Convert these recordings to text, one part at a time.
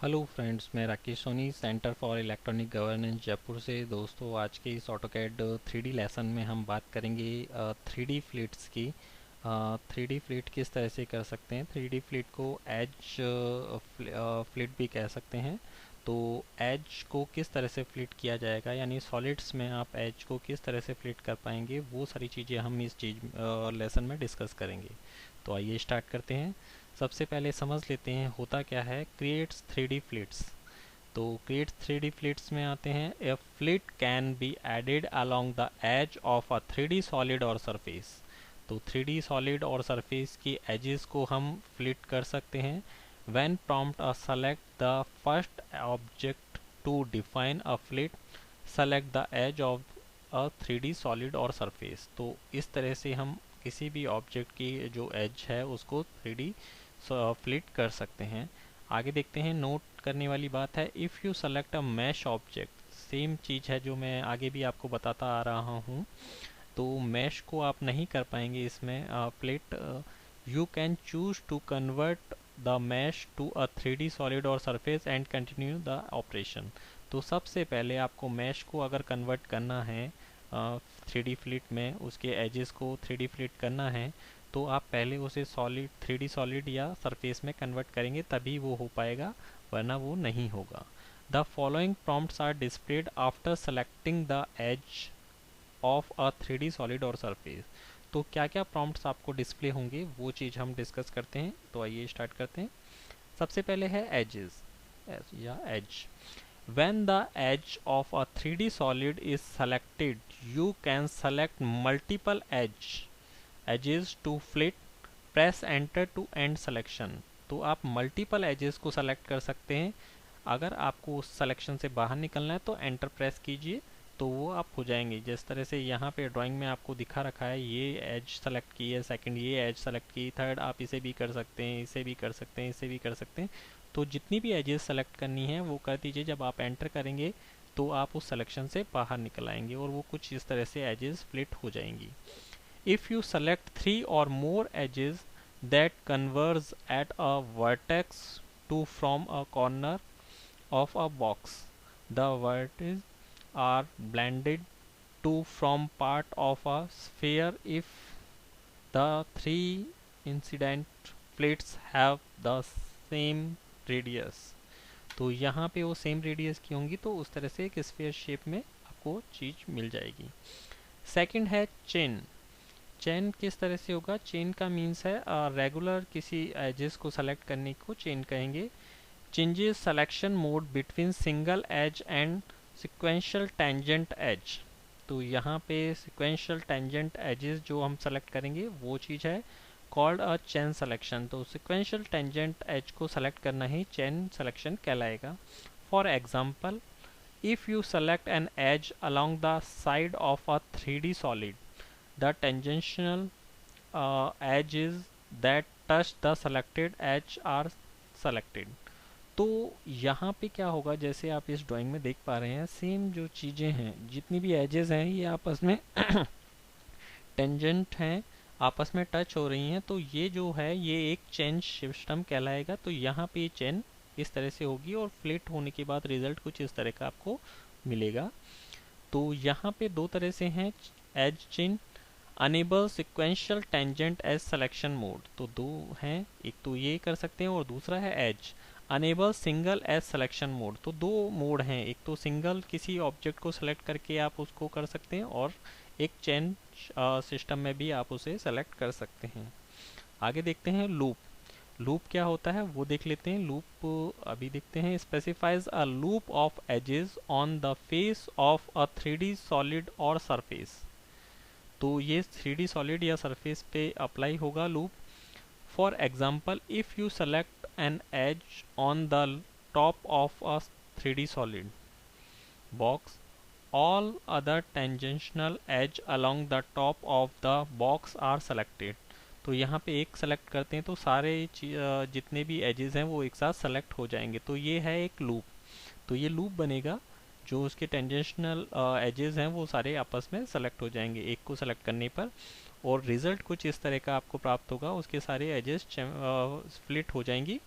Hello friends, मैं Rakesh Soni centre for electronic governance Jaipur से। दोस्तों, आज के इस ऑटोकैड 3D लेसन में हम बात करेंगे 3D फ्लीट्स की। 3D फ्लीट किस तरह से कर सकते हैं। 3D फ्लीट को एज फ्लीट भी कह सकते हैं। तो एज को किस तरह से फ्लीट किया जाएगा, यानी सॉलिड्स में आप एज को किस तरह से फ्लीट कर पाएंगे, वो सारी चीज़ें हम इस चीज़ लेसन में डिस्कस करेंगे। तो आइए स्टार्ट करते हैं। सबसे पहले समझ लेते हैं होता क्या है क्रिएट्स 3D फ्लीट्स। तो क्रिएट्स 3D फ्लीट्स में आते हैं, a fillet can be added along the edge of a 3D solid और सरफेस। तो 3D सॉलिड और सरफेस की एजेस को हम फ्लीट कर सकते हैं। When prompt select the first object to define a fillet, select the edge of a 3D solid और सरफेस। तो इस तरह से हम किसी भी ऑब्जेक्ट की जो एज है उसको 3D फ्लिट कर सकते हैं। आगे देखते हैं, नोट करने वाली बात है, if you select a mesh object, same चीज़ है जो मैं आगे भी आपको बताता आ रहा हूँ। तो मैश को आप नहीं कर पाएंगे इसमें fillet. You can choose to convert the mesh to a 3D solid और surface and continue the operation. तो सबसे पहले आपको मैश को अगर कन्वर्ट करना है 3D फ्लिट में, उसके एजेस को 3D फ्लिट करना है, तो आप पहले उसे सॉलिड 3D सॉलिड या सरफेस में कन्वर्ट करेंगे, तभी वो हो पाएगा, वरना वो नहीं होगा। The following prompts are displayed after selecting the edge of a 3D solid और सरफेस। तो क्या क्या प्रॉम्प्ट्स आपको डिस्प्ले होंगे वो चीज़ हम डिस्कस करते हैं। तो आइए स्टार्ट करते हैं। सबसे पहले है एजेस या as. When the edge of a 3D solid is selected, you can select multiple edges to flit. Press enter to end selection. तो आप मल्टीपल एजेस को सेलेक्ट कर सकते हैं। अगर आपको उस सिलेक्शन से बाहर निकलना है तो एंटर प्रेस कीजिए, तो वो आप हो जाएंगे। जिस तरह से यहाँ पे ड्राइंग में आपको दिखा रखा है, ये एज सेलेक्ट की है, सेकंड ये एज सेलेक्ट की, थर्ड आप इसे भी कर सकते हैं, इसे भी कर सकते हैं, इसे भी कर सकते हैं। तो जितनी भी एजेस सेलेक्ट करनी है वो कर दीजिए। जब आप एंटर करेंगे तो आप उस सिलेक्शन से बाहर निकल आएंगे और वो कुछ इस तरह से एजेस फ्लिट हो जाएंगी। If you select 3 or more edges that converge at a vertex to from a corner of a box, the vertices are blended to from part of a sphere if the 3 incident plates have the same radius। तो यहाँ पे वो same radius की होंगी, तो उस तरह से एक स्फीयर शेप में आपको चीज़ मिल जाएगी। सेकंड है चेन। चेन किस तरह से होगा, चेन का मीन्स है रेगुलर किसी एजेस को सेलेक्ट करने को चेन कहेंगे। Changes selection mode between single edge and sequential tangent edge. तो यहाँ पे सिक्वेंशियल टेंजेंट एजेस जो हम सेलेक्ट करेंगे वो चीज़ है कॉल्ड अ चेन सिलेक्शन। तो सिक्वेंशियल टेंजेंट एज को सेलेक्ट करना ही चेन सिलेक्शन कहलाएगा। For example, if you select an edge along the side of a 3D solid, the tangential edges that touch the selected edge are selected। तो यहाँ पे क्या होगा, जैसे आप इस ड्राइंग में देख पा रहे हैं, सेम जो चीज़ें हैं, जितनी भी एजेस हैं, ये आपस में टेंजेंट हैं, आपस में टच हो रही हैं। तो ये जो है ये एक चेन सिस्टम कहलाएगा। तो यहाँ पे चेन इस तरह से होगी और फ्लिट होने के बाद रिजल्ट कुछ इस तरह का आपको मिलेगा। तो यहाँ पे दो तरह से हैं edge chain. Enable sequential tangent edge selection mode, तो दो हैं, एक तो ये कर सकते हैं और दूसरा है edge. Enable single edge selection mode, तो दो मोड हैं, एक तो सिंगल किसी ऑब्जेक्ट को सेलेक्ट करके आप उसको कर सकते हैं और एक चेन सिस्टम में भी आप उसे सेलेक्ट कर सकते हैं। आगे देखते हैं लूप। लूप क्या होता है वो देख लेते हैं। लूप अभी देखते हैं, specifies a loop of edges on the face of a 3D solid और सरफेस। तो ये 3D सॉलिड या सरफेस पे अप्लाई होगा loop. For example, if you select an edge on the top of a 3D solid box, all other tangential edge along the top of the box are selected. तो यहाँ पे एक select करते हैं तो सारे जितने भी एजेस हैं वो एक साथ सेलेक्ट हो जाएंगे। तो ये है एक लूप। तो ये लूप बनेगा, जो उसके टेंजेंशनल एजेस हैं वो सारे आपस में सेलेक्ट हो जाएंगे एक को सेलेक्ट करने पर, और रिजल्ट कुछ इस तरह का आपको प्राप्त होगा, उसके सारे एजेस स्प्लिट हो जाएंगी।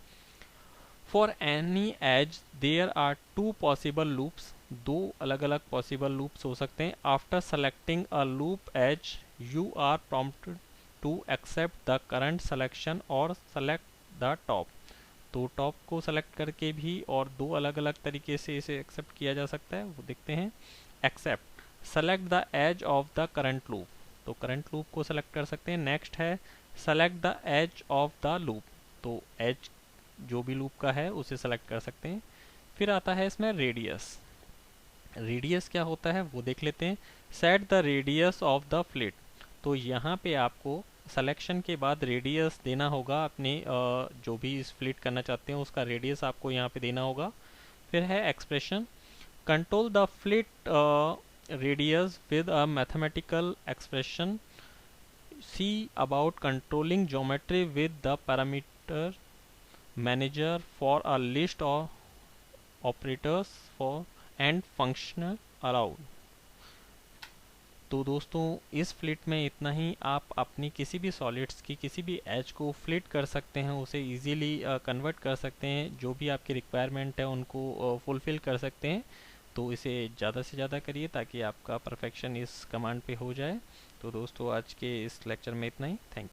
For any edge there are two possible loops, दो अलग अलग पॉसिबल लूप्स हो सकते हैं। After selecting a loop edge you are prompted to accept the current selection और सेलेक्ट द टॉप। तो टॉप को सेलेक्ट करके भी और दो अलग अलग तरीके से इसे एक्सेप्ट किया जा सकता है, वो देखते हैं। Accept, select the edge of the current loop, तो करंट लूप को सेलेक्ट कर सकते हैं। नेक्स्ट है select the edge of the loop, तो एज जो भी लूप का है उसे सेलेक्ट कर सकते हैं। फिर आता है इसमें रेडियस। रेडियस क्या होता है वो देख लेते हैं। Set the radius of the fleet, तो यहाँ पे आपको सिलेक्शन के बाद रेडियस देना होगा अपने जो भी स्प्लिट करना चाहते हैं उसका रेडियस आपको यहाँ पे देना होगा। फिर है expression, control the fleet radius with a mathematical expression, see about controlling geometry with the parameter manager for a list of operators for and functional allowed. तो दोस्तों इस फ्लिट में इतना ही। आप अपनी किसी भी सॉलिड्स की किसी भी एज को फ्लिट कर सकते हैं, उसे इजीली कन्वर्ट कर सकते हैं, जो भी आपकी रिक्वायरमेंट है उनको फुलफिल कर सकते हैं। तो इसे ज़्यादा से ज़्यादा करिए ताकि आपका परफेक्शन इस कमांड पे हो जाए। तो दोस्तों आज के इस लेक्चर में इतना ही। Thank you.